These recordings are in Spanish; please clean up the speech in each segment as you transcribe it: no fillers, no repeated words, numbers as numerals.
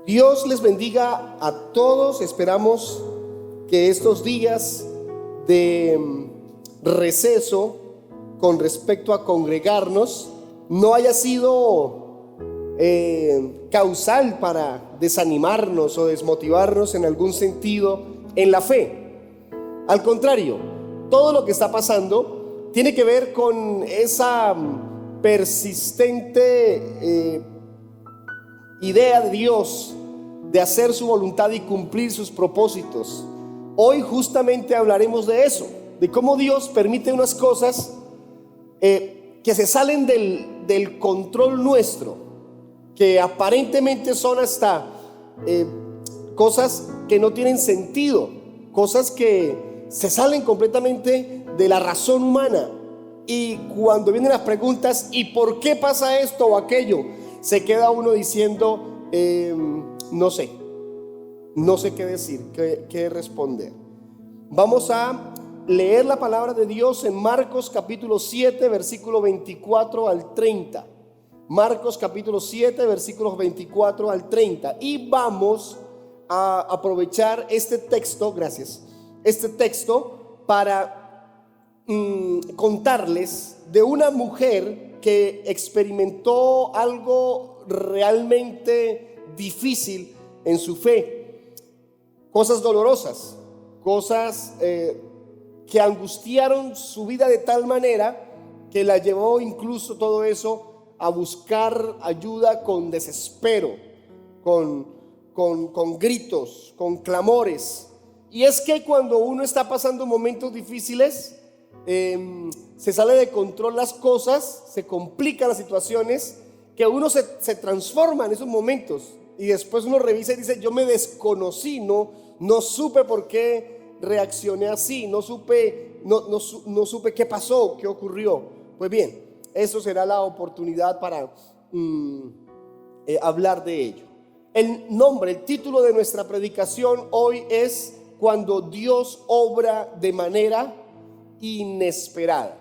Dios les bendiga a todos. Esperamos que estos días de receso con respecto a congregarnos no haya sido causal para desanimarnos o desmotivarnos en algún sentido en la fe. Al contrario, todo lo que está pasando tiene que ver con esa persistente idea de Dios de hacer su voluntad y cumplir sus propósitos. Hoy justamente hablaremos de eso, de cómo Dios permite unas cosas que se salen del control nuestro, que aparentemente son hasta cosas que no tienen sentido, cosas que se salen completamente de la razón humana. Y cuando vienen las preguntas, ¿y por qué pasa esto o aquello?, se queda uno diciendo, no sé qué decir, qué responder. Vamos a leer la palabra de Dios en Marcos capítulo 7, versículo 24 al 30. Marcos capítulo 7, versículos 24 al 30. Y vamos a aprovechar este texto, para contarles de una mujer que experimentó algo realmente difícil en su fe, cosas dolorosas, cosas que angustiaron su vida de tal manera que la llevó incluso todo eso a buscar ayuda con desespero, con gritos, con clamores. Y es que cuando uno está pasando momentos difíciles, se sale de control las cosas, se complican las situaciones, que uno se transforma en esos momentos y después uno revisa y dice, yo me desconocí, no supe por qué reaccioné así, no supe qué pasó, qué ocurrió. Pues bien, eso será la oportunidad para hablar de ello. El título de nuestra predicación hoy es Cuando Dios obra de manera inesperada.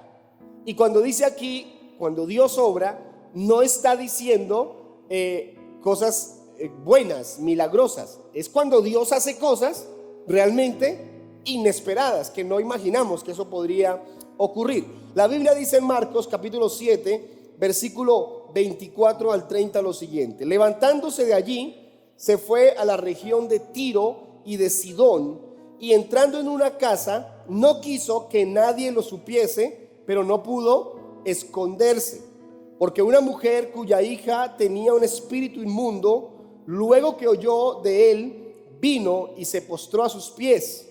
Y cuando dice aquí, cuando Dios obra, no está diciendo cosas buenas, milagrosas. Es cuando Dios hace cosas realmente inesperadas, que no imaginamos que eso podría ocurrir. La Biblia dice en Marcos capítulo 7, versículo 24 al 30 lo siguiente: levantándose de allí, se fue a la región de Tiro y de Sidón, y entrando en una casa, no quiso que nadie lo supiese, pero no pudo esconderse, porque una mujer cuya hija tenía un espíritu inmundo, luego que oyó de él, vino y se postró a sus pies.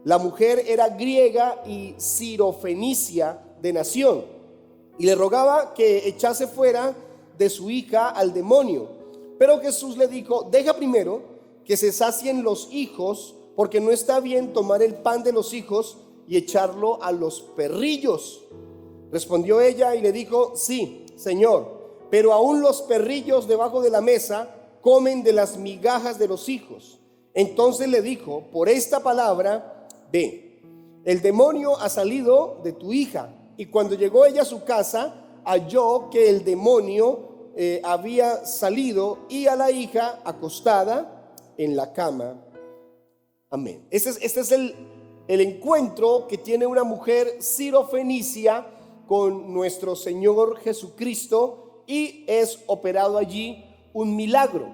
La mujer era griega y sirofenicia de nación, y le rogaba que echase fuera de su hija al demonio. Pero Jesús le dijo, deja primero que se sacien los hijos, porque no está bien tomar el pan de los hijos y echarlo a los perrillos. Respondió ella y le dijo, sí, Señor, pero aún los perrillos debajo de la mesa comen de las migajas de los hijos. Entonces le dijo, por esta palabra, ve, el demonio ha salido de tu hija. Y cuando llegó ella a su casa, halló que el demonio había salido y a la hija acostada en la cama. Amén. Este es el encuentro que tiene una mujer sirofenicia con nuestro Señor Jesucristo, y es operado allí un milagro,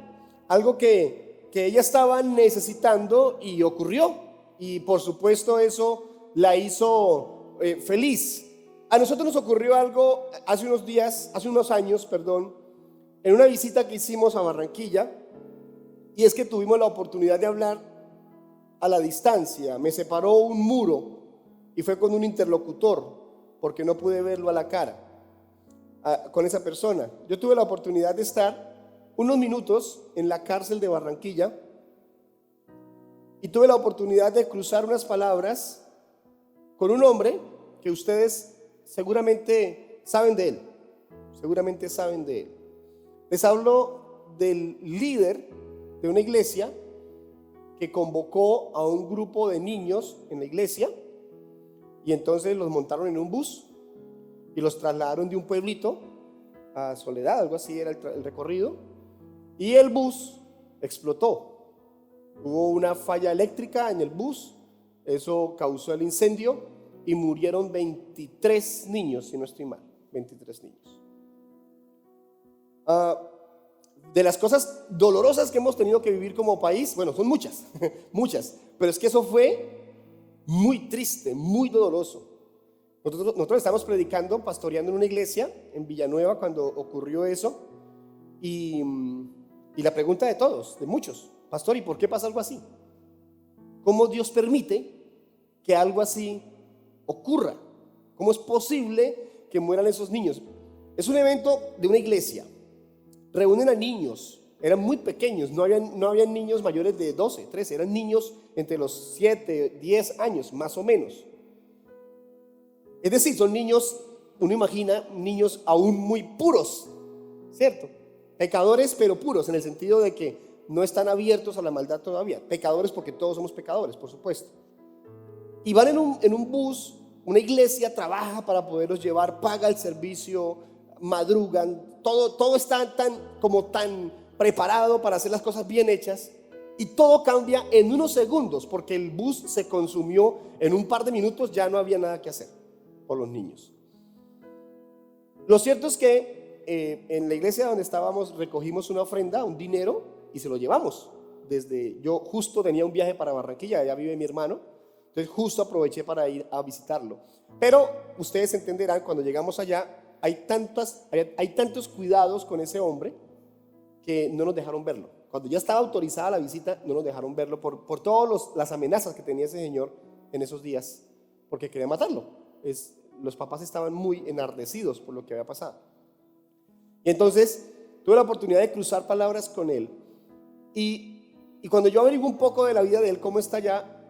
algo que ella estaba necesitando, y ocurrió, y por supuesto eso la hizo feliz. A nosotros nos ocurrió algo hace unos años, en una visita que hicimos a Barranquilla, y es que tuvimos la oportunidad de hablar a la distancia. Me separó un muro y fue con un interlocutor, porque no pude verlo a la cara con esa persona. Yo tuve la oportunidad de estar unos minutos en la cárcel de Barranquilla y tuve la oportunidad de cruzar unas palabras con un hombre que ustedes seguramente saben de él. Les hablo del líder de una iglesia que convocó a un grupo de niños en la iglesia, y entonces los montaron en un bus y los trasladaron de un pueblito a Soledad, algo así era el recorrido, y el bus explotó. Hubo una falla eléctrica en el bus, eso causó el incendio y murieron 23 niños, si no estoy mal, 23 niños. De las cosas dolorosas que hemos tenido que vivir como país, bueno, son muchas, muchas, pero es que eso fue muy triste, muy doloroso. Nosotros estamos predicando, pastoreando en una iglesia en Villanueva cuando ocurrió eso, y la pregunta de todos, de muchos: pastor, ¿y por qué pasa algo así? ¿Cómo Dios permite que algo así ocurra? ¿Cómo es posible que mueran esos niños? Es un evento de una iglesia. Reúnen a niños, eran muy pequeños, no habían niños mayores de 12, 13, eran niños entre los 7, 10 años, más o menos. Es decir, son niños, uno imagina, niños aún muy puros, ¿cierto? Pecadores, pero puros, en el sentido de que no están abiertos a la maldad todavía. Pecadores porque todos somos pecadores, por supuesto. Y van en un bus, una iglesia trabaja para poderlos llevar, paga el servicio, madrugan, todo está tan preparado para hacer las cosas bien hechas, y todo cambia en unos segundos porque el bus se consumió en un par de minutos. Ya no había nada que hacer por los niños. Lo cierto es que en la iglesia donde estábamos recogimos una ofrenda, un dinero, y se lo llevamos. Yo justo tenía un viaje para Barranquilla, allá vive mi hermano, entonces justo aproveché para ir a visitarlo. Pero ustedes entenderán, cuando llegamos allá hay tantos cuidados con ese hombre que no nos dejaron verlo. Cuando ya estaba autorizada la visita, no nos dejaron verlo por todas las amenazas que tenía ese señor en esos días, porque quería matarlo. Los papás estaban muy enardecidos por lo que había pasado. Y entonces tuve la oportunidad de cruzar palabras con él. Y cuando yo averiguo un poco de la vida de él, cómo está allá,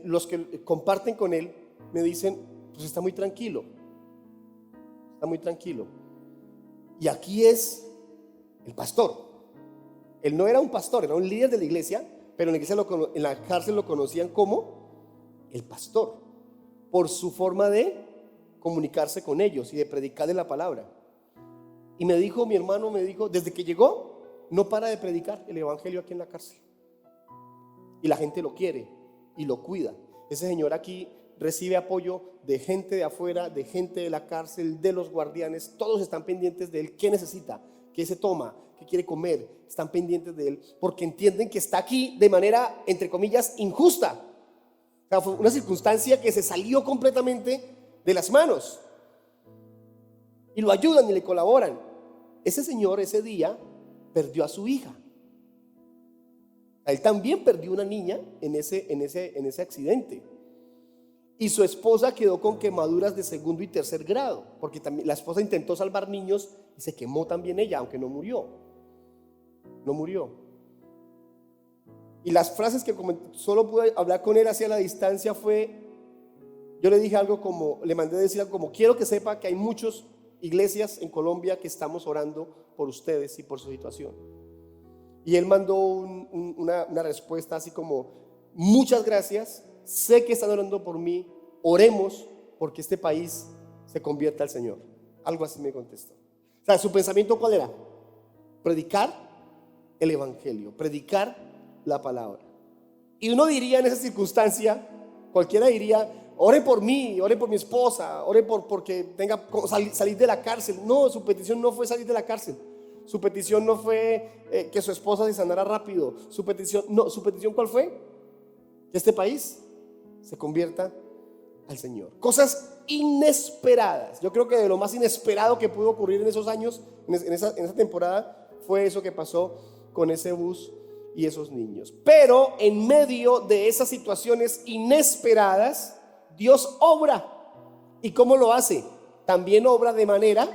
los que comparten con él me dicen: pues está muy tranquilo. Está muy tranquilo. Y aquí es el pastor. Él no era un pastor, era un líder de la iglesia, pero en la cárcel lo conocían como el pastor, por su forma de comunicarse con ellos y de predicarle la palabra. Y mi hermano me dijo, desde que llegó, no para de predicar el evangelio aquí en la cárcel. Y la gente lo quiere y lo cuida. Ese señor aquí recibe apoyo de gente de afuera, de gente de la cárcel, de los guardianes. Todos están pendientes de él. ¿Qué necesita? ¿Qué se toma? ¿Qué quiere comer? Están pendientes de él porque entienden que está aquí de manera, entre comillas, injusta. O sea, fue una circunstancia que se salió completamente de las manos. Y lo ayudan y le colaboran. Ese señor ese día perdió a su hija. Él también perdió una niña en ese accidente. Y su esposa quedó con quemaduras de 2º y 3er grado, porque también la esposa intentó salvar niños y se quemó también ella, aunque no murió. No murió. Y las frases que solo pude hablar con él hacia la distancia yo le dije algo como, le mandé decir algo como: quiero que sepa que hay muchas iglesias en Colombia que estamos orando por ustedes y por su situación. Y él mandó una respuesta así como: muchas gracias, sé que están orando por mí, oremos porque este país se convierta al Señor. Algo así me contestó. O sea, su pensamiento, ¿cuál era? Predicar el evangelio, predicar la palabra. Y uno diría en esa circunstancia, cualquiera diría: ore por mí, ore por mi esposa, ore porque tenga salir de la cárcel. No, su petición no fue salir de la cárcel. Su petición no fue que su esposa se sanara rápido. Su petición ¿cuál fue? Que este país se convierta al Señor. Cosas inesperadas. Yo creo que de lo más inesperado que pudo ocurrir en esos años, en esa temporada, fue eso que pasó con ese bus y esos niños. Pero en medio de esas situaciones inesperadas, Dios obra. ¿Y cómo lo hace? También obra de manera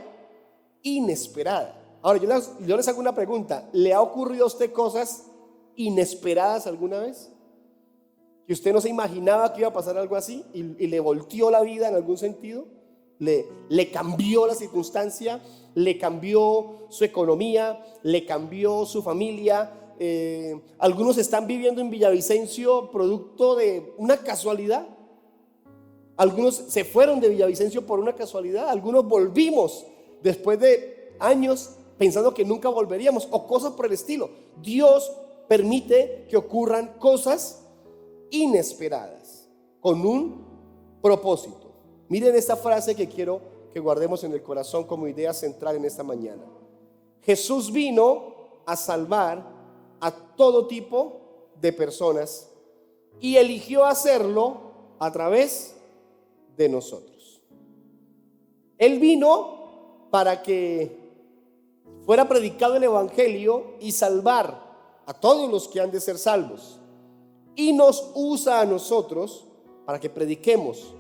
inesperada. Ahora yo les hago una pregunta: ¿le ha ocurrido a usted cosas inesperadas alguna vez? Que usted no se imaginaba que iba a pasar algo así y le volteó la vida en algún sentido, le cambió la circunstancia, le cambió su economía, le cambió su familia. Algunos están viviendo en Villavicencio producto de una casualidad. Algunos se fueron de Villavicencio por una casualidad. Algunos volvimos después de años pensando que nunca volveríamos, o cosas por el estilo. Dios permite que ocurran cosas inesperadas con un propósito. Miren esta frase que quiero que guardemos en el corazón como idea central en esta mañana. Jesús vino a salvar a todo tipo de personas y eligió hacerlo a través de nosotros. Él vino para que fuera predicado el evangelio y salvar a todos los que han de ser salvos, y nos usa a nosotros para que prediquemos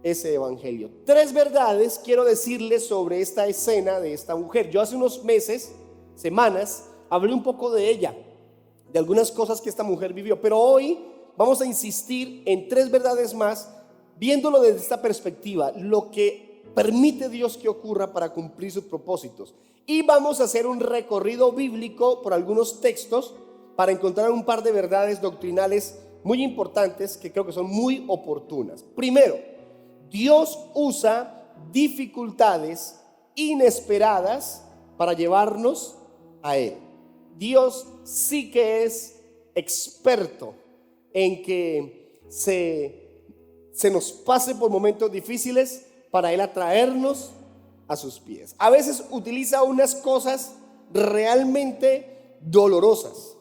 ese evangelio. 3 verdades quiero decirles sobre esta escena de esta mujer. Yo hace unos meses, semanas, hablé un poco de ella, de algunas cosas que esta mujer vivió, pero hoy vamos a insistir en 3 verdades más, viéndolo desde esta perspectiva, lo que permite Dios que ocurra para cumplir sus propósitos. Y vamos a hacer un recorrido bíblico por algunos textos para encontrar un par de verdades doctrinales muy importantes que creo que son muy oportunas. Primero, Dios usa dificultades inesperadas para llevarnos a Él. Dios sí que es experto en que se nos pase por momentos difíciles para Él atraernos a sus pies. A veces utiliza unas cosas realmente dolorosas.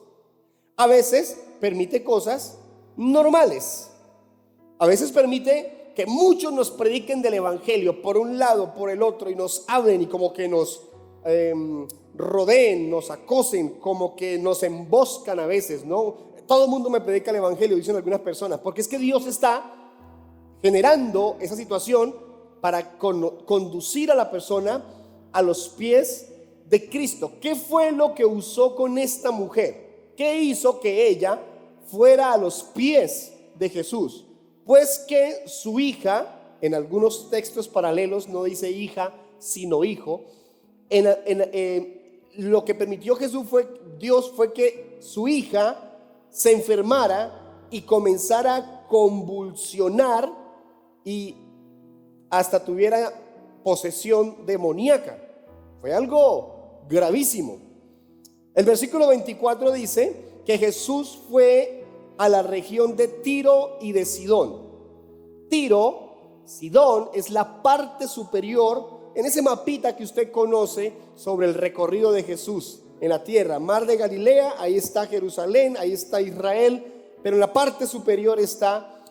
A veces permite cosas normales. A veces permite que muchos nos prediquen del evangelio por un lado, por el otro, y nos hablen y como que nos rodeen, nos acosen, como que nos emboscan a veces, ¿no? Todo el mundo me predica el evangelio, dicen algunas personas, porque es que Dios está generando esa situación para conducir a la persona a los pies de Cristo. ¿Qué fue lo que usó con esta mujer? ¿Qué hizo que ella fuera a los pies de Jesús? Pues que su hija, en algunos textos paralelos no dice hija, sino hijo. Lo que permitió Dios fue que su hija se enfermara y comenzara a convulsionar y hasta tuviera posesión demoníaca. Fue algo gravísimo. El versículo 24 dice que Jesús fue a la región de Tiro y de Sidón. Sidón es la parte superior en ese mapita que usted conoce sobre el recorrido de Jesús en la tierra. Mar de Galilea, ahí está Jerusalén, ahí está Israel, pero en la parte superior está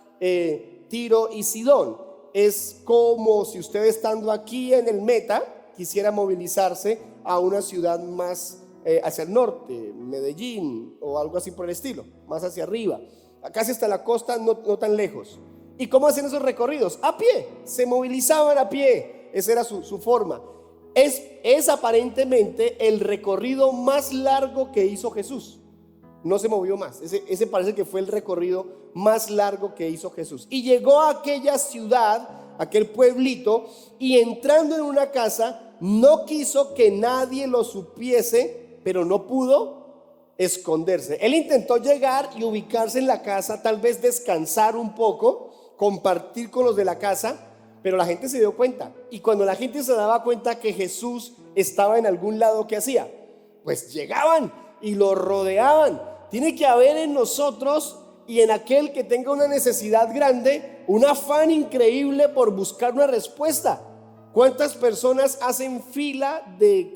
Tiro y Sidón. Es como si usted, estando aquí en el Meta, quisiera movilizarse a una ciudad más hacia el norte, Medellín o algo así por el estilo, más hacia arriba, casi hasta la costa, no tan lejos. ¿Y cómo hacen esos recorridos? A pie, se movilizaban a pie. Esa era su forma. Es aparentemente el recorrido más largo que hizo Jesús. No se movió más. Ese parece que fue el recorrido más largo que hizo Jesús. Y llegó a aquella ciudad, aquel pueblito, y entrando en una casa, no quiso que nadie lo supiese, pero no pudo esconderse. Él intentó llegar y ubicarse en la casa, tal vez descansar un poco, compartir con los de la casa, pero la gente se dio cuenta. Y cuando la gente se daba cuenta que Jesús estaba en algún lado, ¿qué hacía? Pues llegaban y lo rodeaban. Tiene que haber en nosotros y en aquel que tenga una necesidad grande, un afán increíble por buscar una respuesta. ¿Cuántas personas hacen fila de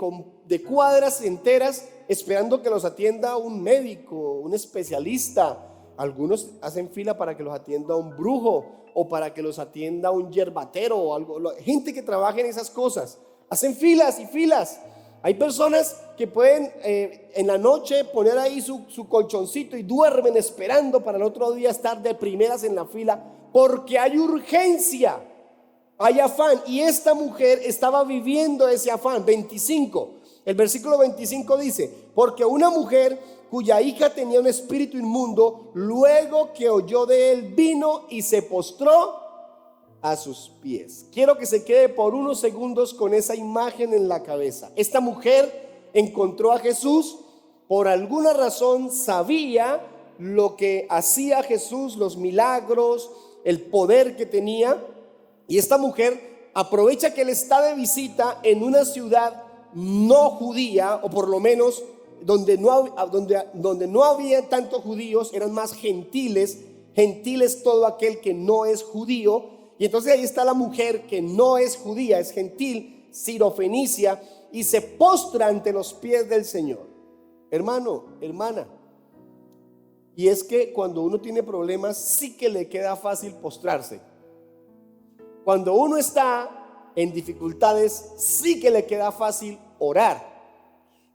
cuadras enteras esperando que los atienda un médico, un especialista? Algunos hacen fila para que los atienda un brujo o para que los atienda un yerbatero o algo. Gente que trabaja en esas cosas hacen filas y filas. Hay personas que pueden en la noche poner ahí su colchoncito y duermen esperando para el otro día estar de primeras en la fila porque hay urgencia, hay afán. Y esta mujer estaba viviendo ese afán. 25, el versículo 25 dice: porque una mujer cuya hija tenía un espíritu inmundo, luego que oyó de él, vino y se postró a sus pies. Quiero que se quede por unos segundos con esa imagen en la cabeza. Esta mujer encontró a Jesús, por alguna razón sabía lo que hacía Jesús, los milagros, el poder que tenía, y esta mujer aprovecha que él está de visita en una ciudad no judía, o por lo menos donde no había tantos judíos, eran más gentiles. Gentiles todo aquel que no es judío. Y entonces ahí está la mujer que no es judía, es gentil, sirofenicia, y se postra ante los pies del Señor. Hermano, hermana, y es que cuando uno tiene problemas sí que le queda fácil postrarse. Cuando uno está en dificultades sí que le queda fácil orar.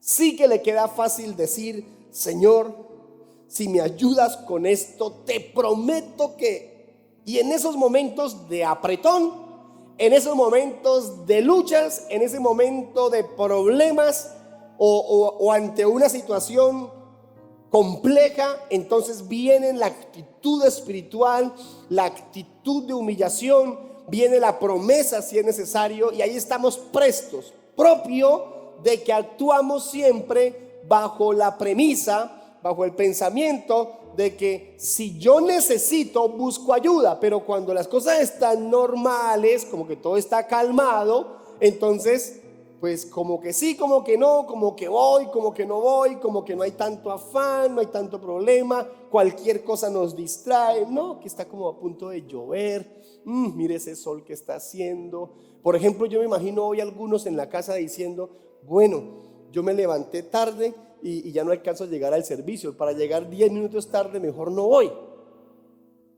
Sí que le queda fácil decir: Señor, si me ayudas con esto, te prometo que... Y en esos momentos de apretón, en esos momentos de luchas, en ese momento de problemas o ante una situación compleja, entonces viene la actitud espiritual, la actitud de humillación, viene la promesa si es necesario, y ahí estamos prestos, propio de que actuamos siempre bajo la premisa, bajo el pensamiento de que si yo necesito, busco ayuda. Pero cuando las cosas están normales, como que todo está calmado, entonces pues como que sí, como que no, como que voy, como que no voy, como que no hay tanto afán, no hay tanto problema, cualquier cosa nos distrae. No, que está como a punto de llover, mire ese sol que está haciendo. Por ejemplo, yo me imagino hoy algunos en la casa diciendo: bueno, yo me levanté tarde y ya no alcanzo a llegar al servicio, para llegar 10 minutos tarde mejor no voy.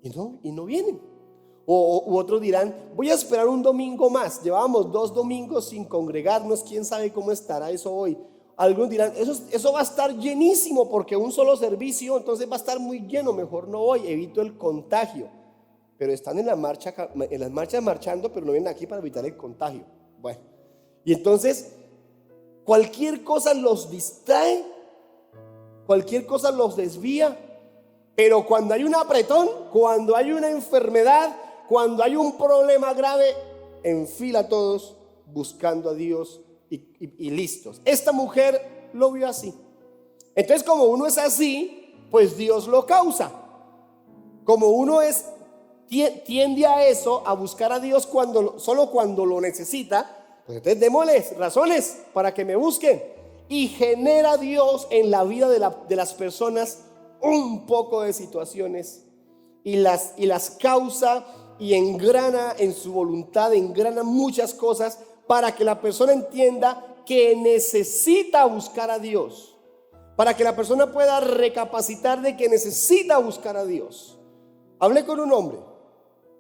Y no vienen. U otros dirán: voy a esperar un domingo más. Llevábamos 2 domingos sin congregarnos, quién sabe cómo estará eso hoy. Algunos dirán: eso va a estar llenísimo porque un solo servicio, entonces va a estar muy lleno, mejor no voy, evito el contagio. Pero están en las marchas marchando, pero no vienen aquí para evitar el contagio. Bueno, y entonces cualquier cosa los distrae, cualquier cosa los desvía. Pero cuando hay un apretón, cuando hay una enfermedad, cuando hay un problema grave, enfila a todos buscando a Dios y listos. Esta mujer lo vio así. Entonces, como uno es así, pues Dios lo causa. Como uno tiende a eso, a buscar a Dios solo cuando lo necesita, pues entonces démosles razones para que me busquen. Y genera Dios en la vida de las personas un poco de situaciones y las causa y engrana en su voluntad, engrana muchas cosas para que la persona entienda que necesita buscar a Dios, para que la persona pueda recapacitar de que necesita buscar a Dios. Hablé con un hombre,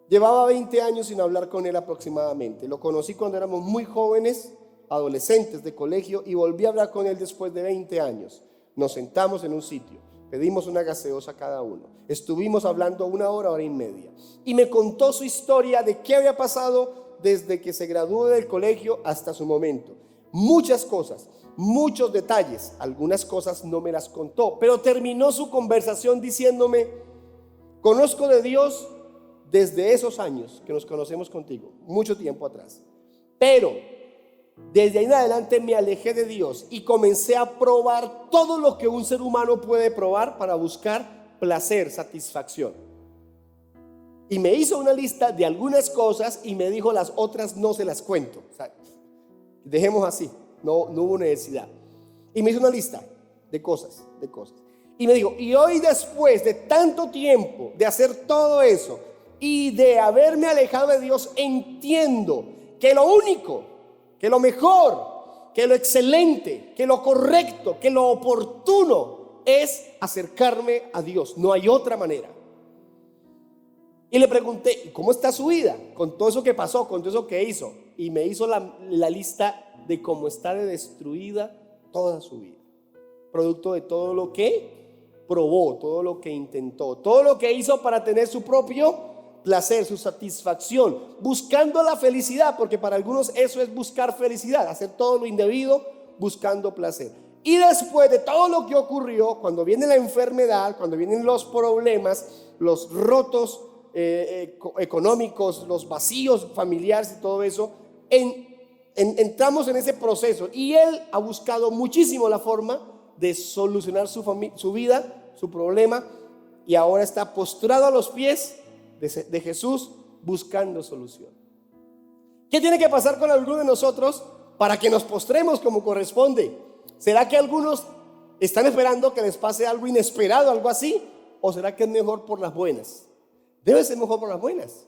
llevaba 20 años sin hablar con él aproximadamente. Lo conocí cuando éramos muy jóvenes, adolescentes de colegio, y volví a hablar con él después de 20 años. Nos sentamos en un sitio, pedimos una gaseosa cada uno, estuvimos hablando 1 hora, 1 hora y media, y me contó su historia de qué había pasado desde que se graduó del colegio hasta su momento. Muchas cosas, muchos detalles, algunas cosas no me las contó, pero terminó su conversación diciéndome: conozco de Dios desde esos años que nos conocemos contigo, mucho tiempo atrás, pero desde ahí en adelante me alejé de Dios y comencé a probar todo lo que un ser humano puede probar para buscar placer, satisfacción. Y me hizo una lista de algunas cosas y me dijo: las otras no se las cuento. O sea, dejemos así, no hubo necesidad. Y me hizo una lista de cosas. Y me dijo: y hoy, después de tanto tiempo de hacer todo eso y de haberme alejado de Dios, entiendo que lo único, que lo mejor, que lo excelente, que lo correcto, que lo oportuno es acercarme a Dios. No hay otra manera. Y le pregunté: ¿cómo está su vida? Con todo eso que pasó, con todo eso que hizo. Y me hizo la lista de cómo está de destruida toda su vida, producto de todo lo que probó, todo lo que intentó, todo lo que hizo para tener su propio placer, su satisfacción, buscando la felicidad, porque para algunos eso es buscar felicidad, hacer todo lo indebido buscando placer. Y después de todo lo que ocurrió, cuando viene la enfermedad, cuando vienen los problemas, los rotos económicos, los vacíos familiares y todo eso, entramos en ese proceso, y él ha buscado muchísimo la forma de solucionar su vida, su problema, y ahora está postrado a los pies de Jesús buscando solución. ¿Qué tiene que pasar con alguno de nosotros para que nos postremos como corresponde? ¿Será que algunos ¿Están esperando que les pase algo inesperado, algo así? ¿O será que es mejor por las buenas? Debe ser mejor por las buenas.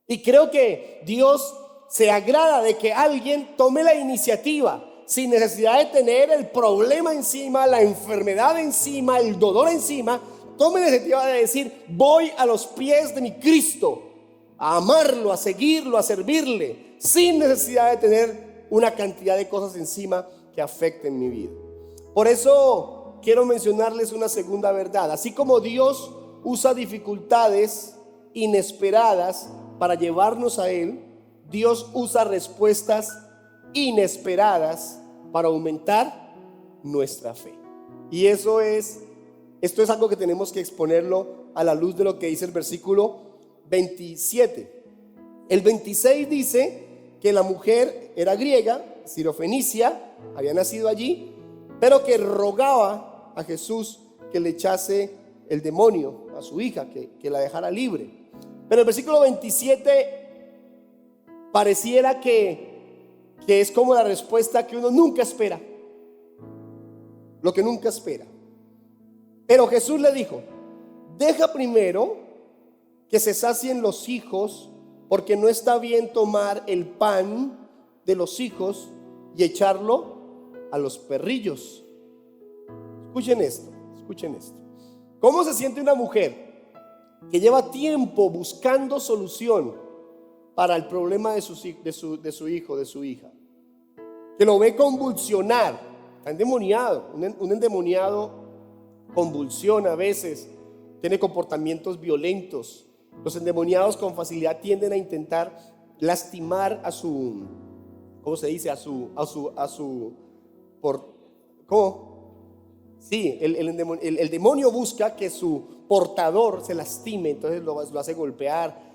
Y creo que Dios se agrada de que alguien tome la iniciativa sin necesidad de tener el problema encima, la enfermedad encima, el dolor encima. Tome la iniciativa de decir: voy a los pies de mi Cristo, a amarlo, a seguirlo, a servirle, sin necesidad de tener una cantidad de cosas encima que afecten mi vida. Por eso quiero mencionarles una segunda verdad. Así como Dios usa dificultades inesperadas para llevarnos a Él, Dios usa respuestas inesperadas para aumentar nuestra fe. Y esto es algo que tenemos que exponerlo a la luz de lo que dice el versículo 27. El 26 dice que la mujer era griega, sirofenicia, había nacido allí, pero que rogaba a Jesús que le echase el demonio a su hija, que la dejara libre. Pero el versículo 27 pareciera que es como la respuesta que uno nunca espera, lo que nunca espera. Pero Jesús le dijo: deja primero que se sacien los hijos, porque no está bien tomar el pan de los hijos y echarlo a los perrillos. Escuchen esto. ¿Cómo se siente una mujer que lleva tiempo buscando solución para el problema de su hijo, de su hija? Que lo ve convulsionar, está endemoniado. Un endemoniado convulsiona a veces, tiene comportamientos violentos. Los endemoniados con facilidad tienden a intentar lastimar a su, ¿cómo se dice? ¿Cómo? Sí, el demonio busca que su portador se lastime, entonces lo hace golpear.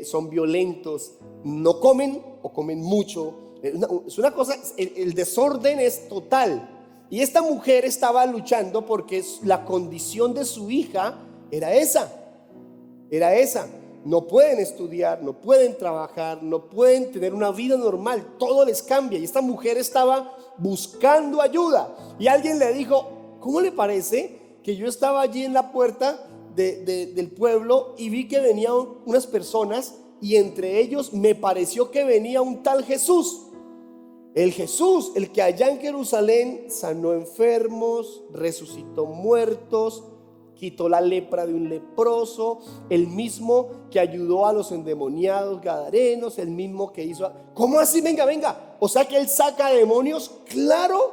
Son violentos, no comen o comen mucho. Es una cosa, el desorden es total. Y esta mujer estaba luchando porque la condición de su hija era esa. No pueden estudiar, no pueden trabajar, no pueden tener una vida normal, todo les cambia. Y esta mujer estaba buscando ayuda. Y alguien le dijo: ¿cómo le parece que yo estaba allí en la puerta del pueblo y vi que venían unas personas, y entre ellos me pareció que venía un tal Jesús? El Jesús, el que allá en Jerusalén sanó enfermos, resucitó muertos, quitó la lepra de un leproso, el mismo que ayudó a los endemoniados gadarenos, el mismo que hizo... ¿Cómo así? Venga. O sea que él saca demonios. Claro,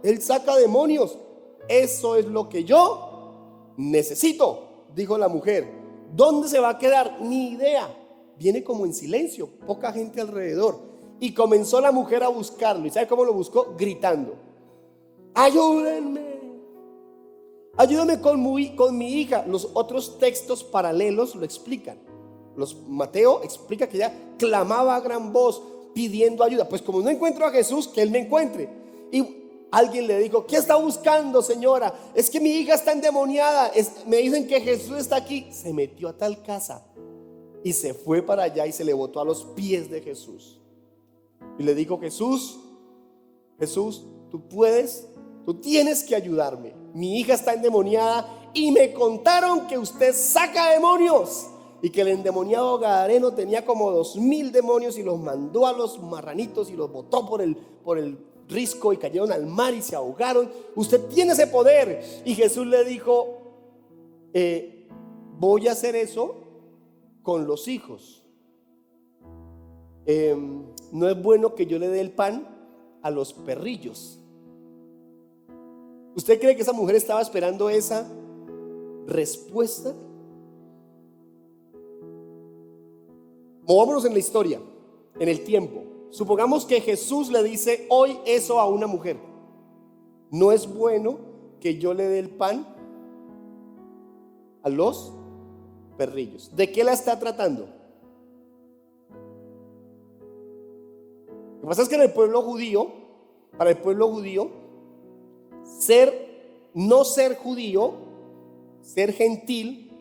él saca demonios. Eso es lo que yo necesito, dijo la mujer. ¿Dónde se va a quedar? Ni idea. Viene como en silencio, poca gente alrededor. Y comenzó la mujer a buscarlo. ¿Y sabe cómo lo buscó? Gritando: ayúdenme con mi hija. Los otros textos paralelos lo explican. Mateo explica que ella clamaba a gran voz pidiendo ayuda. Pues como no encuentro a Jesús, que él me encuentre. Y alguien le dijo: ¿qué está buscando, señora? Es que mi hija está endemoniada, me dicen que Jesús está aquí. Se metió a tal casa y se fue para allá y se le botó a los pies de Jesús y le dijo: Jesús, tú tienes que ayudarme. Mi hija está endemoniada y me contaron que usted saca demonios, y que el endemoniado gadareno tenía como 2000 demonios y los mandó a los marranitos y los botó por el risco y cayeron al mar y se ahogaron. Usted tiene ese poder. Y Jesús le dijo: voy a hacer eso con los hijos. No es bueno que yo le dé el pan a los perrillos. ¿Usted cree que esa mujer estaba esperando esa respuesta? Movámonos en la historia, en el tiempo. Supongamos que Jesús le dice hoy eso a una mujer: no es bueno que yo le dé el pan a los perrillos. ¿De qué la está tratando? Lo que pasa es que en el pueblo judío, para el pueblo judío, no ser judío, ser gentil,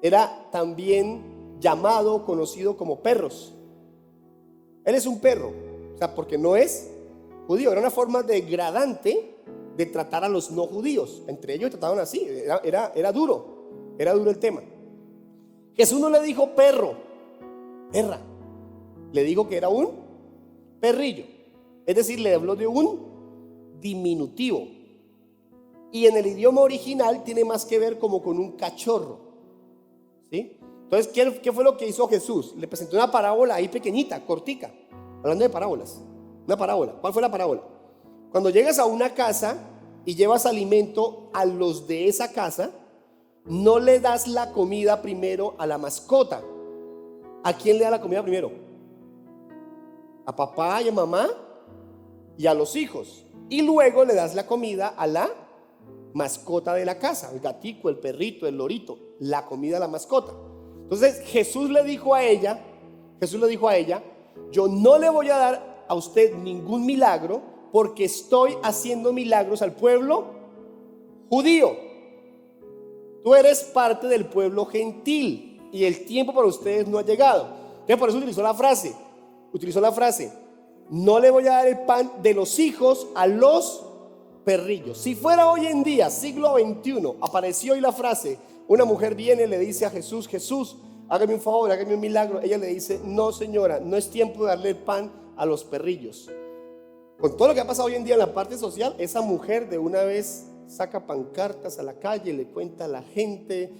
era también llamado, conocido como perros. Él es un perro, o sea, porque no es judío. Era una forma degradante de tratar a los no judíos. Entre ellos trataban así, era duro el tema. Jesús no le dijo perro, perra, le dijo que era un perrillo. Es decir, le habló de un diminutivo. Y en el idioma original tiene más que ver como con un cachorro, ¿sí? Entonces, ¿qué fue lo que hizo Jesús? Le presentó una parábola ahí pequeñita, cortica. Hablando de parábolas, una parábola. ¿Cuál fue la parábola? Cuando llegas a una casa y llevas alimento a los de esa casa, no le das la comida primero a la mascota. ¿A quién le da la comida primero? A papá y a mamá y a los hijos. Y luego le das la comida a la mascota de la casa, el gatico, el perrito, el lorito, la comida a la mascota. Entonces Jesús le dijo a ella, yo no le voy a dar a usted ningún milagro porque estoy haciendo milagros al pueblo judío. Tú eres parte del pueblo gentil y el tiempo para ustedes no ha llegado. Entonces por eso utilizó la frase, no le voy a dar el pan de los hijos a los perrillos. Si fuera hoy en día, siglo XXI, apareció hoy la frase, una mujer viene y le dice a Jesús, Jesús, hágame un favor, hágame un milagro. Ella le dice, no señora, no es tiempo de darle el pan a los perrillos. Con todo lo que ha pasado hoy en día en la parte social, esa mujer de una vez saca pancartas a la calle, le cuenta a la gente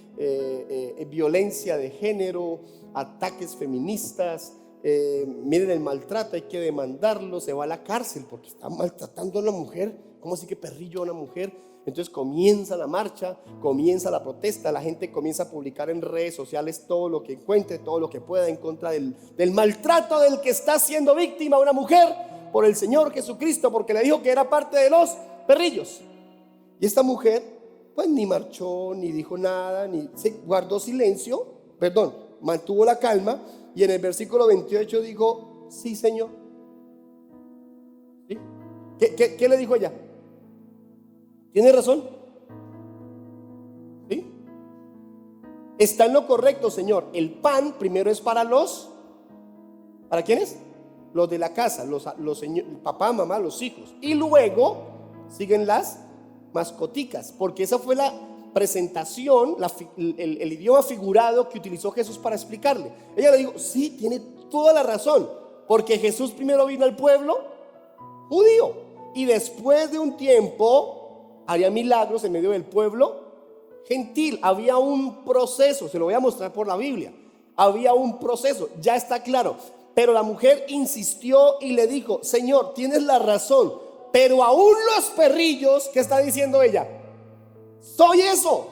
violencia de género, ataques feministas, miren el maltrato, hay que demandarlo, se va a la cárcel porque está maltratando a una mujer. ¿Cómo así que perrillo a una mujer? Entonces comienza la marcha, comienza la protesta, la gente comienza a publicar en redes sociales todo lo que encuentre, todo lo que pueda en contra del maltrato del que está siendo víctima una mujer por el Señor Jesucristo, porque le dijo que era parte de los perrillos. Y esta mujer pues ni marchó, ni dijo nada, ni se guardó silencio, mantuvo la calma, y en el versículo 28 dijo, sí Señor. ¿Sí? ¿Qué le dijo ella? ¿Tiene razón? ¿Sí? Está en lo correcto, Señor. El pan primero es para ¿para quiénes? Los de la casa, los señor, papá, mamá, los hijos. Y luego siguen las mascoticas, porque esa fue la presentación, el idioma figurado que utilizó Jesús para explicarle. Ella le dijo, sí, tiene toda la razón, porque Jesús primero vino al pueblo judío y después de un tiempo haría milagros en medio del pueblo gentil. Había un proceso, se lo voy a mostrar por la Biblia. Había un proceso, ya está claro. Pero la mujer insistió y le dijo, Señor, tienes la razón, pero aún los perrillos, ¿qué está diciendo ella? Soy eso,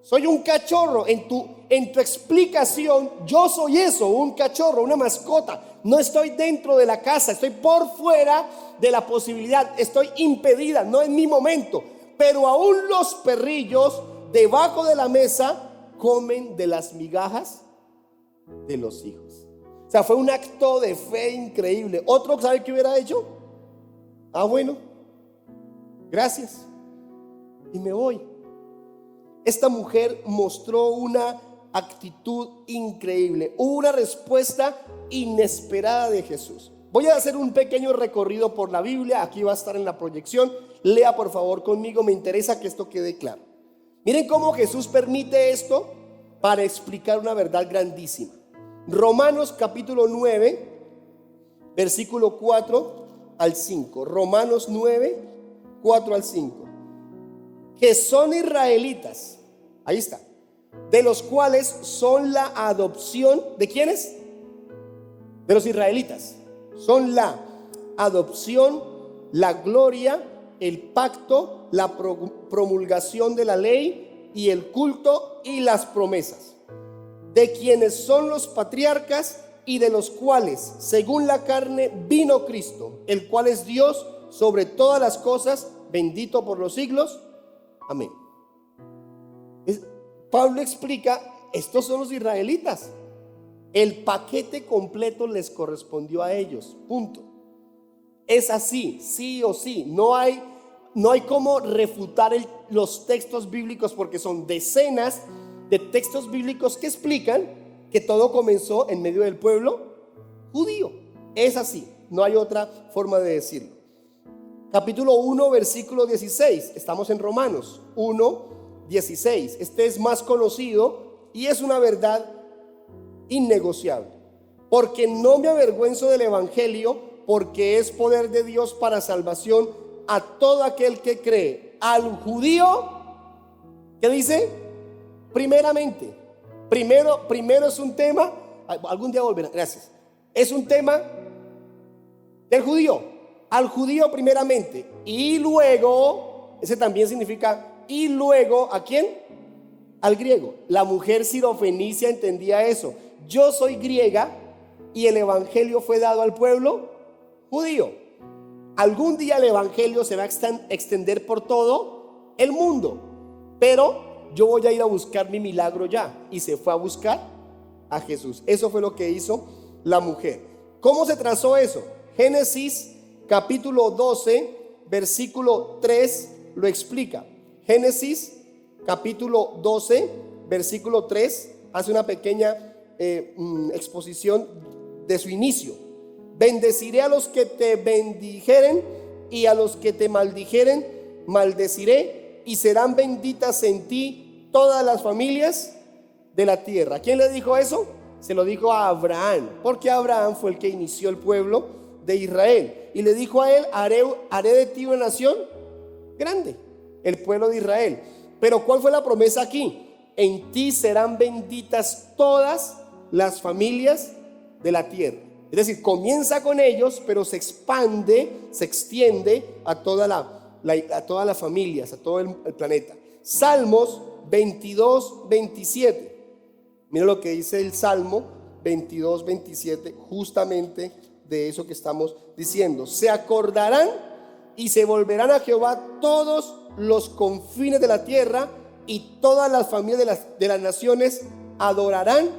soy un cachorro. En tu explicación, yo soy eso, un cachorro, una mascota. No estoy dentro de la casa, estoy por fuera de la posibilidad, estoy impedida, no es mi momento. Pero aún los perrillos debajo de la mesa comen de las migajas de los hijos. O sea, fue un acto de fe increíble. ¿Otro sabe qué hubiera hecho? Bueno, gracias, y me voy. Esta mujer mostró una actitud increíble, una respuesta inesperada de Jesús. Voy a hacer un pequeño recorrido por la Biblia. Aquí va a estar en la proyección. Lea por favor conmigo, me interesa que esto quede claro. Miren cómo Jesús permite esto para explicar una verdad grandísima. Romanos capítulo 9, versículo 4 al 5. Romanos 9, 4 al 5. Que son israelitas, ahí está, de los cuales son la adopción. ¿De quiénes? De los israelitas. Son la adopción, la gloria, el pacto, la promulgación de la ley y el culto y las promesas, de quienes son los patriarcas y de los cuales, según la carne, vino Cristo, el cual es Dios sobre todas las cosas, bendito por los siglos. Amén. Pablo explica, estos son los israelitas. El paquete completo les correspondió a ellos, punto. Es así, sí o sí. No hay cómo refutar los textos bíblicos, porque son decenas de textos bíblicos que explican que todo comenzó en medio del pueblo judío. Es así, no hay otra forma de decirlo. capítulo 1, versículo 16. Estamos en Romanos 1, 16. Este es más conocido y es una verdad innegociable. Porque no me avergüenzo del evangelio, porque es poder de Dios para salvación a todo aquel que cree, al judío, ¿qué dice? Primeramente. Primero es un tema, algún día volverá, gracias. Es un tema del judío, al judío primeramente. Y luego, ese también significa, y luego, ¿a quién? Al griego. La mujer sirofenicia entendía eso. Yo soy griega y el evangelio fue dado al pueblo judío. Algún día el evangelio se va a extender por todo el mundo, pero yo voy a ir a buscar mi milagro ya. Y se fue a buscar a Jesús. Eso fue lo que hizo la mujer. ¿Cómo se trazó eso? Génesis capítulo 12, versículo 3 lo explica. Génesis capítulo 12, versículo 3 hace una pequeña exposición de su inicio. Bendeciré a los que te bendijeren y a los que te maldijeren maldeciré, y serán benditas en ti todas las familias de la tierra. ¿Quién le dijo eso? Se lo dijo a Abraham, porque Abraham fue el que inició el pueblo de Israel, y le dijo a él: haré de ti una nación grande, el pueblo de Israel. Pero ¿cuál fue la promesa aquí? En ti serán benditas todas las familias de la tierra. Es decir, comienza con ellos, pero se expande, se extiende a todas las familias, a todo el planeta. Salmos 22, 27. Mira lo que dice el Salmo 22, 27, justamente de eso que estamos diciendo. Se acordarán y se volverán a Jehová todos los confines de la tierra, y todas las familias de las naciones adorarán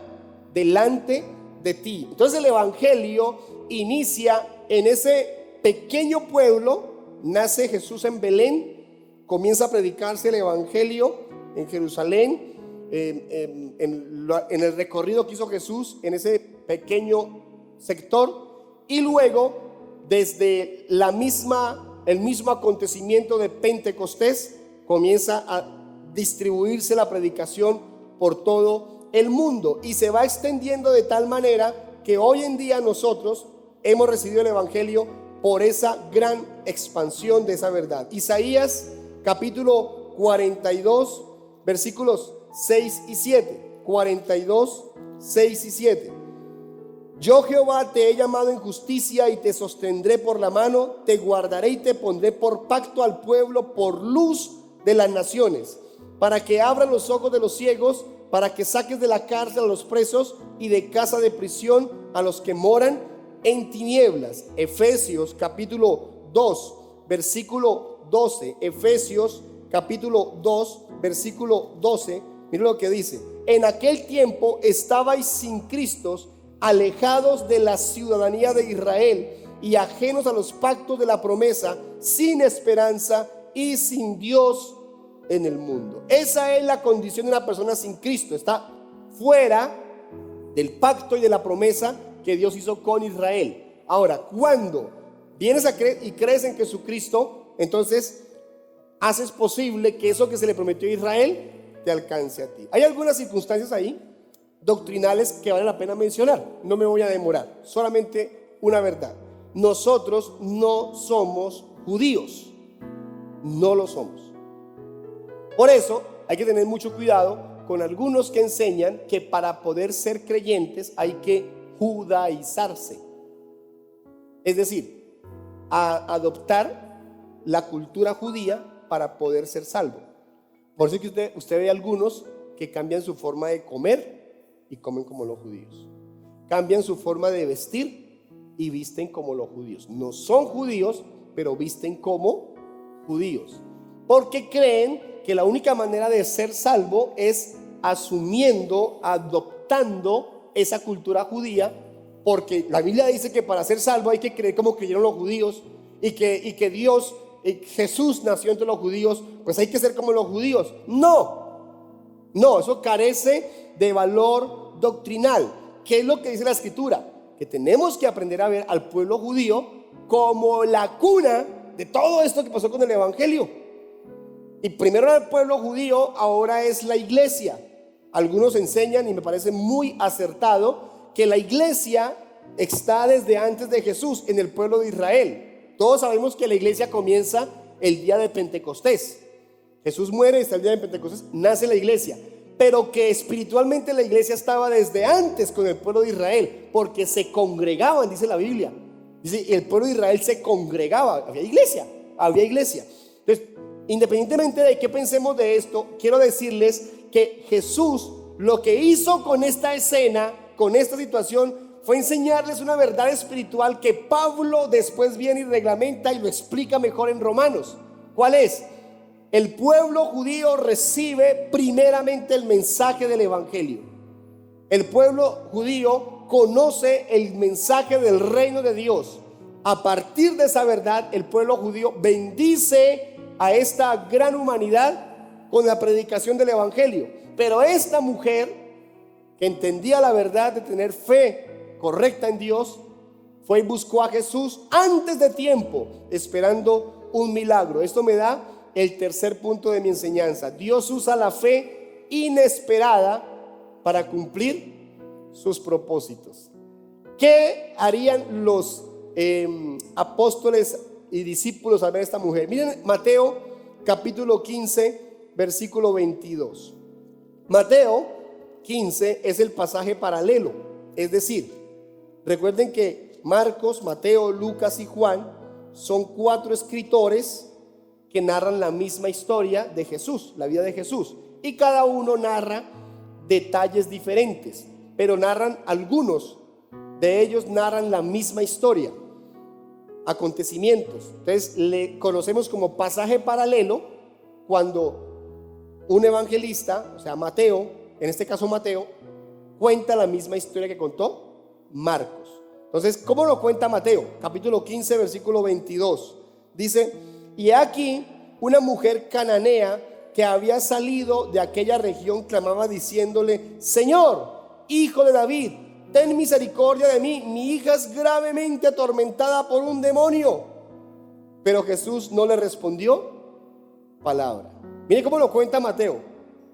delante de ti. Entonces el evangelio inicia en ese pequeño pueblo. Nace Jesús en Belén, comienza a predicarse el evangelio en Jerusalén, en el recorrido que hizo Jesús en ese pequeño sector, y luego desde el mismo acontecimiento de Pentecostés comienza a distribuirse la predicación por todo el mundo, y se va extendiendo de tal manera que hoy en día nosotros hemos recibido el evangelio por esa gran expansión de esa verdad. Isaías capítulo 42 versículos 6 y 7. 42, 6 y 7. Yo, Jehová, te he llamado en justicia y te sostendré por la mano, te guardaré y te pondré por pacto al pueblo, por luz de las naciones, para que abran los ojos de los ciegos, para que saques de la cárcel a los presos y de casa de prisión a los que moran en tinieblas. Efesios capítulo 2 versículo 12. Efesios capítulo 2 versículo 12. Mira lo que dice: en aquel tiempo estabais sin Cristo, alejados de la ciudadanía de Israel y ajenos a los pactos de la promesa, sin esperanza y sin Dios en el mundo. Esa es la condición de una persona sin Cristo. Está fuera del pacto y de la promesa que Dios hizo con Israel. Ahora, cuando vienes a creer y crees en Jesucristo, entonces haces posible que eso que se le prometió a Israel te alcance a ti. Hay algunas circunstancias ahí doctrinales que vale la pena mencionar. No me voy a demorar, solamente una verdad: nosotros no somos judíos, no lo somos. Por eso hay que tener mucho cuidado con algunos que enseñan que para poder ser creyentes hay que judaizarse, es decir, a adoptar la cultura judía para poder ser salvo. Por eso es que usted ve algunos que cambian su forma de comer y comen como los judíos, cambian su forma de vestir y visten como los judíos. No son judíos, pero visten como judíos, porque creen que la única manera de ser salvo es asumiendo, adoptando esa cultura judía, porque la Biblia dice que para ser salvo hay que creer como creyeron los judíos, y que Dios, Jesús nació entre los judíos, pues hay que ser como los judíos. No, eso carece de valor doctrinal. ¿Qué es lo que dice la Escritura? Que tenemos que aprender a ver al pueblo judío como la cuna de todo esto que pasó con el evangelio. Y primero era el pueblo judío, ahora es la iglesia. Algunos enseñan, y me parece muy acertado, que la iglesia está desde antes de Jesús en el pueblo de Israel. Todos sabemos que la iglesia comienza el día de Pentecostés. Jesús muere, está el día de Pentecostés, nace la iglesia. Pero que espiritualmente la iglesia estaba desde antes con el pueblo de Israel, porque se congregaban, dice la Biblia. Dice, el pueblo de Israel se congregaba, había iglesia. Entonces, independientemente de qué pensemos de esto, quiero decirles que Jesús lo que hizo con esta escena, con esta situación, fue enseñarles una verdad espiritual que Pablo después viene y reglamenta y lo explica mejor en Romanos. ¿Cuál es? El pueblo judío recibe primeramente el mensaje del evangelio. El pueblo judío conoce el mensaje del reino de Dios. A partir de esa verdad, el pueblo judío bendice a esta gran humanidad con la predicación del evangelio. Pero esta mujer, que entendía la verdad de tener fe correcta en Dios, fue y buscó a Jesús antes de tiempo, esperando un milagro. Esto me da el tercer punto de mi enseñanza. Dios usa la fe inesperada para cumplir sus propósitos. ¿Qué harían los apóstoles y discípulos al ver a esta mujer? Miren Mateo capítulo 15 versículo 22. Mateo 15 es el pasaje paralelo, es decir, recuerden que Marcos, Mateo, Lucas y Juan son 4 escritores que narran la misma historia de Jesús, la vida de Jesús, y cada uno narra detalles diferentes, pero narran algunos de ellos narran la misma historia, acontecimientos. Entonces le conocemos como pasaje paralelo cuando un evangelista, o sea Mateo, en este caso Mateo, cuenta la misma historia que contó Marcos. Entonces, ¿cómo lo cuenta Mateo? Capítulo 15 versículo 22 dice: y aquí una mujer cananea que había salido de aquella región clamaba diciéndole: Señor, hijo de David, ten misericordia de mí, mi hija es gravemente atormentada por un demonio. Pero Jesús no le respondió palabra. Mire cómo lo cuenta Mateo.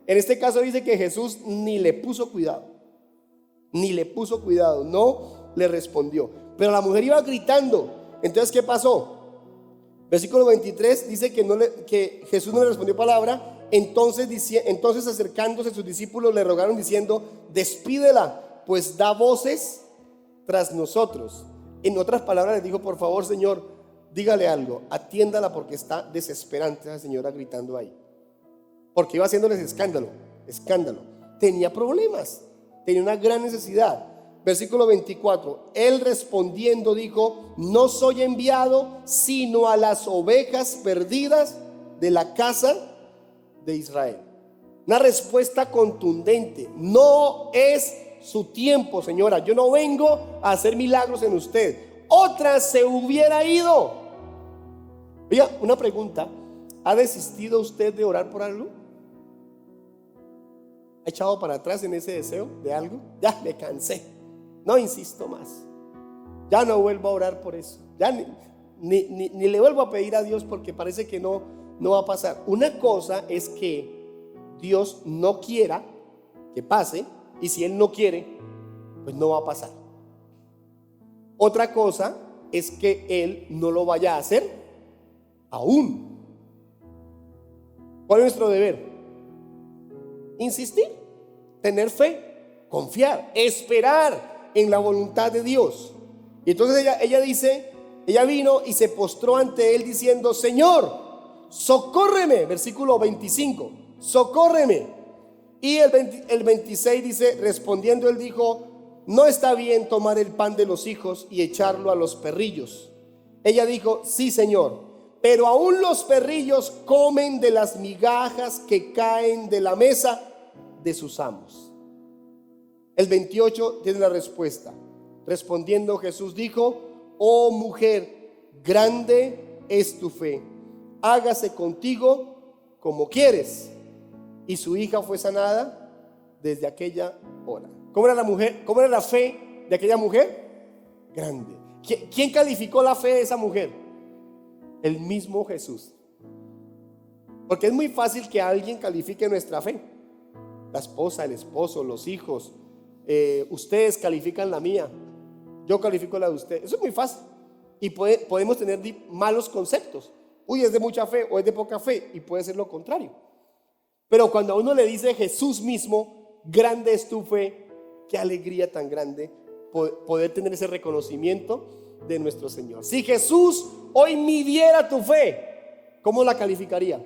En este caso dice que Jesús ni le puso cuidado, no le respondió. Pero la mujer iba gritando. Entonces, ¿qué pasó? Versículo 23 dice que Jesús no le respondió palabra. Entonces acercándose sus discípulos le rogaron diciendo: despídela, pues da voces tras nosotros. En otras palabras les dijo: por favor, Señor, dígale algo, atiéndala porque está desesperante esa señora gritando ahí. Porque iba haciéndoles escándalo. Tenía problemas, tenía una gran necesidad. Versículo 24, él respondiendo dijo: no soy enviado sino a las ovejas perdidas de la casa de Israel. Una respuesta contundente. No es su tiempo, señora. Yo no vengo a hacer milagros en usted. Otra se hubiera ido. Oiga, una pregunta: ¿ha desistido usted de orar por algo? ¿Ha echado para atrás en ese deseo de algo? Ya me cansé, no insisto más, ya no vuelvo a orar por eso, ya ni le vuelvo a pedir a Dios porque parece que no va a pasar. Una cosa es que Dios no quiera que pase, y si Él no quiere, pues no va a pasar. Otra cosa es que Él no lo vaya a hacer aún. ¿Cuál es nuestro deber? Insistir, tener fe, confiar, esperar en la voluntad de Dios. Y entonces ella vino y se postró ante él diciendo: Señor, socórreme. Versículo 25, socórreme. Y el 26 dice: respondiendo él dijo: no está bien tomar el pan de los hijos y echarlo a los perrillos. Ella dijo: sí, Señor, pero aún los perrillos comen de las migajas que caen de la mesa de sus amos. El 28 tiene la respuesta. Respondiendo Jesús dijo: oh mujer, grande es tu fe, hágase contigo como quieres. Y su hija fue sanada desde aquella hora. ¿Cómo era la mujer? ¿Cómo era la fe de aquella mujer? Grande. ¿Quién calificó la fe de esa mujer? el mismo Jesús. Porque es muy fácil que alguien califique nuestra fe. La esposa, el esposo, los hijos, ustedes califican la mía, yo califico la de usted. Eso es muy fácil. Y podemos tener malos conceptos. Uy, es de mucha fe o es de poca fe. Y puede ser lo contrario. Pero cuando a uno le dice Jesús mismo, grande es tu fe, qué alegría tan grande poder tener ese reconocimiento de nuestro Señor. Si Jesús hoy midiera tu fe, ¿cómo la calificaría?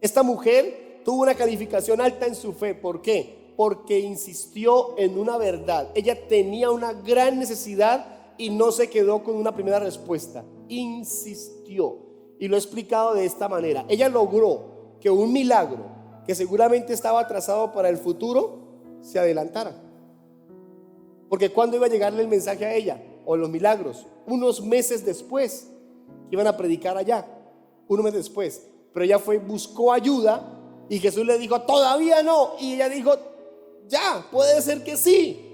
Esta mujer tuvo una calificación alta en su fe. ¿Por qué? Porque insistió en una verdad. Ella tenía una gran necesidad y no se quedó con una primera respuesta. Insistió. Y lo he explicado de esta manera. Ella logró que un milagro que seguramente estaba trazado para el futuro se adelantara. Porque ¿cuándo iba a llegarle el mensaje a ella? O los milagros, unos meses después, iban a predicar allá, unos meses después. Pero ella buscó ayuda y Jesús le dijo, todavía no. Y ella dijo, ya, puede ser que sí,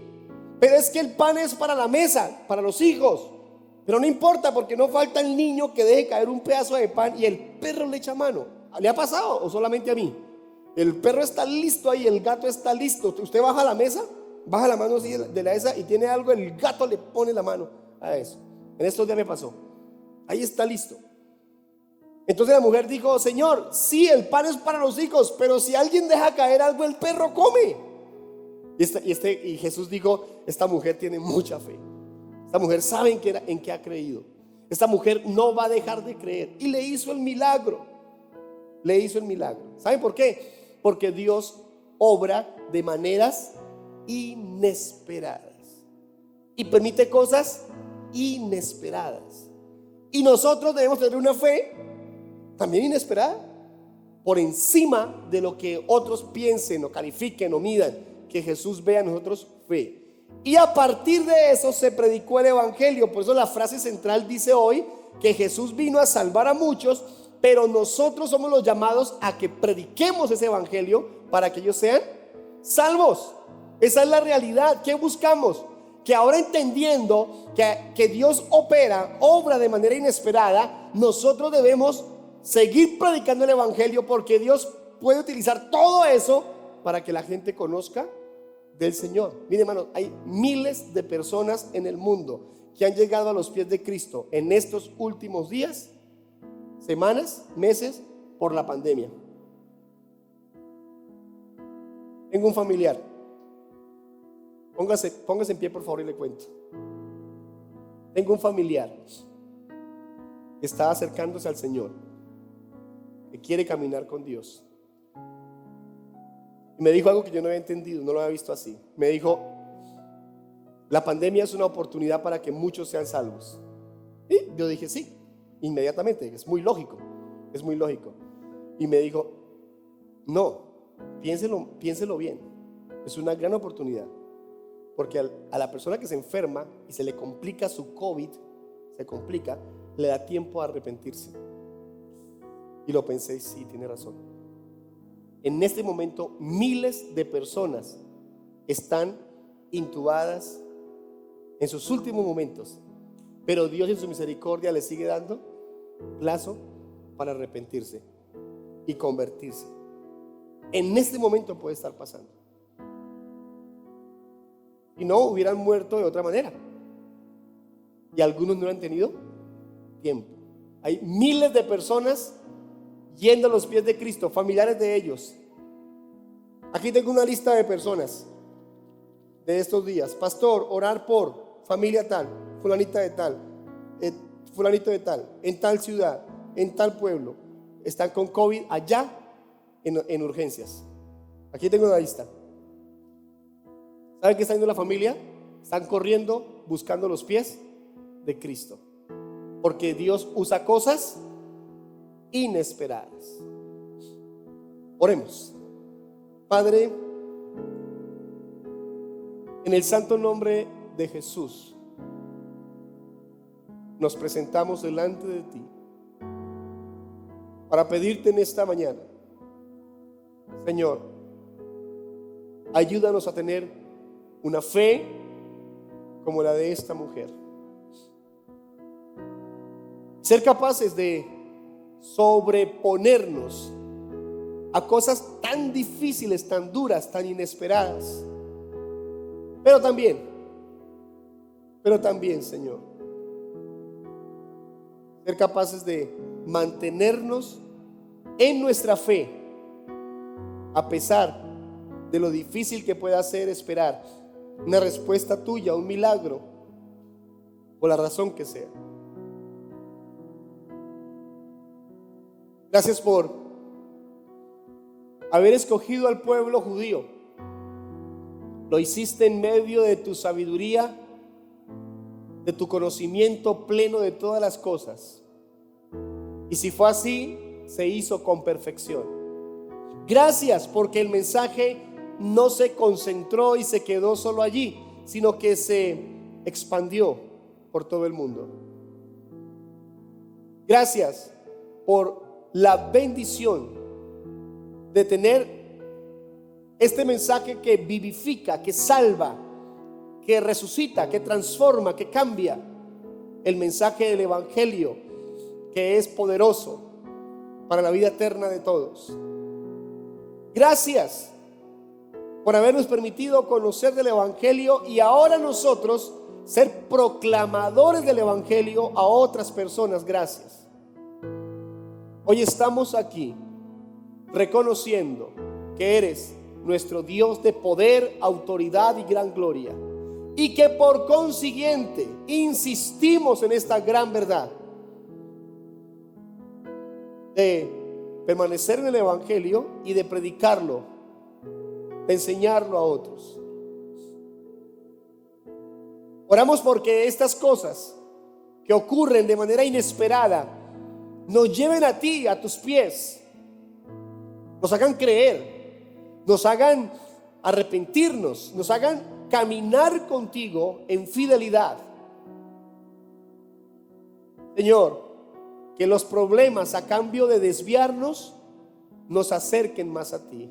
pero es que el pan es para la mesa, para los hijos. Pero no importa, porque no falta el niño que deje caer un pedazo de pan y el perro le echa mano. ¿Le ha pasado o solamente a mí? El perro está listo ahí, el gato está listo. Usted baja la mesa, baja la mano así de la esa y tiene algo, el gato le pone la mano a eso. En estos días me pasó. Ahí está listo. Entonces la mujer dijo, Señor, sí, el pan es para los hijos, pero si alguien deja caer algo, el perro come. Y Jesús dijo, esta mujer tiene mucha fe. Esta mujer sabe en qué ha creído. Esta mujer no va a dejar de creer. Y le hizo el milagro. Le hizo el milagro. ¿Saben por qué? Porque Dios obra de maneras inesperadas y permite cosas inesperadas. Y nosotros debemos tener una fe también inesperada, por encima de lo que otros piensen o califiquen o midan. Que Jesús vea en nosotros fe. Y a partir de eso se predicó el evangelio. Por eso la frase central dice hoy que Jesús vino a salvar a muchos, pero nosotros somos los llamados a que prediquemos ese evangelio para que ellos sean salvos. Esa es la realidad. ¿Qué buscamos? Que ahora, entendiendo que Dios obra de manera inesperada, nosotros debemos seguir predicando el evangelio, porque Dios puede utilizar todo eso para que la gente conozca del Señor. Miren, hermanos, hay miles de personas en el mundo que han llegado a los pies de Cristo en estos últimos días, semanas, meses, por la pandemia. Tengo un familiar. Póngase en pie, por favor, y le cuento. Tengo un familiar que está acercándose al Señor, que quiere caminar con Dios. Y me dijo algo que yo no había entendido, no lo había visto así. Me dijo, la pandemia es una oportunidad para que muchos sean salvos. Y yo dije, sí, inmediatamente, es muy lógico. Y me dijo, no, piénselo bien, es una gran oportunidad. Porque a la persona que se enferma y se le complica su COVID, le da tiempo a arrepentirse. Y lo pensé, sí, tiene razón. En este momento miles de personas están intubadas en sus últimos momentos, pero Dios en su misericordia les sigue dando plazo para arrepentirse y convertirse. En este momento puede estar pasando. Y no hubieran muerto de otra manera. Y algunos no han tenido tiempo. Hay miles de personas yendo a los pies de Cristo, familiares de ellos. Aquí tengo una lista de personas de estos días. Pastor, orar por familia tal, fulanita de tal, fulanito de tal, en tal ciudad, en tal pueblo. Están con COVID allá en urgencias. Aquí tengo una lista. ¿Saben qué está haciendo la familia? Están corriendo buscando los pies de Cristo, porque Dios usa cosas inesperadas. Oremos. Padre, en el santo nombre de Jesús, nos presentamos delante de ti para pedirte en esta mañana, Señor, ayúdanos a tener una fe como la de esta mujer. Ser capaces de sobreponernos a cosas tan difíciles, tan duras, tan inesperadas. Pero también, Señor, ser capaces de mantenernos en nuestra fe, a pesar de lo difícil que pueda ser esperar una respuesta tuya, un milagro, por la razón que sea. Gracias por haber escogido al pueblo judío. Lo hiciste en medio de tu sabiduría, de tu conocimiento pleno de todas las cosas. Y si fue así, se hizo con perfección. Gracias porque el mensaje no se concentró y se quedó solo allí, sino que se expandió por todo el mundo. Gracias por la bendición de tener este mensaje que vivifica, que salva, que resucita, que transforma, que cambia. El mensaje del Evangelio, que es poderoso para la vida eterna de todos. Gracias por habernos permitido conocer del Evangelio y ahora nosotros ser proclamadores del Evangelio a otras personas. Gracias. Hoy estamos aquí reconociendo que eres nuestro Dios de poder, autoridad y gran gloria, y que por consiguiente insistimos en esta gran verdad de permanecer en el Evangelio y de predicarlo, de enseñarlo a otros. Oramos porque estas cosas que ocurren de manera inesperada nos lleven a ti, a tus pies, nos hagan creer, nos hagan arrepentirnos, nos hagan caminar contigo en fidelidad. Señor, que los problemas, a cambio de desviarnos, nos acerquen más a ti.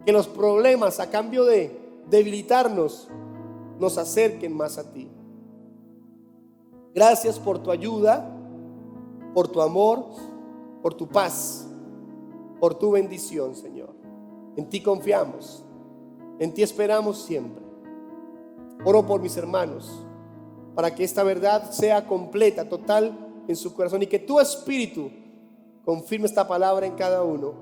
Que los problemas, a cambio de debilitarnos, nos acerquen más a ti. Gracias por tu ayuda, por tu amor, por tu paz, por tu bendición, Señor. En ti confiamos, en ti esperamos siempre. Oro por mis hermanos, para que esta verdad sea completa, total en su corazón, y que tu Espíritu confirme esta palabra en cada uno,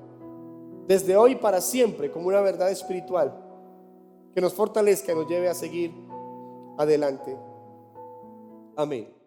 desde hoy para siempre, como una verdad espiritual que nos fortalezca y nos lleve a seguir adelante. Amén.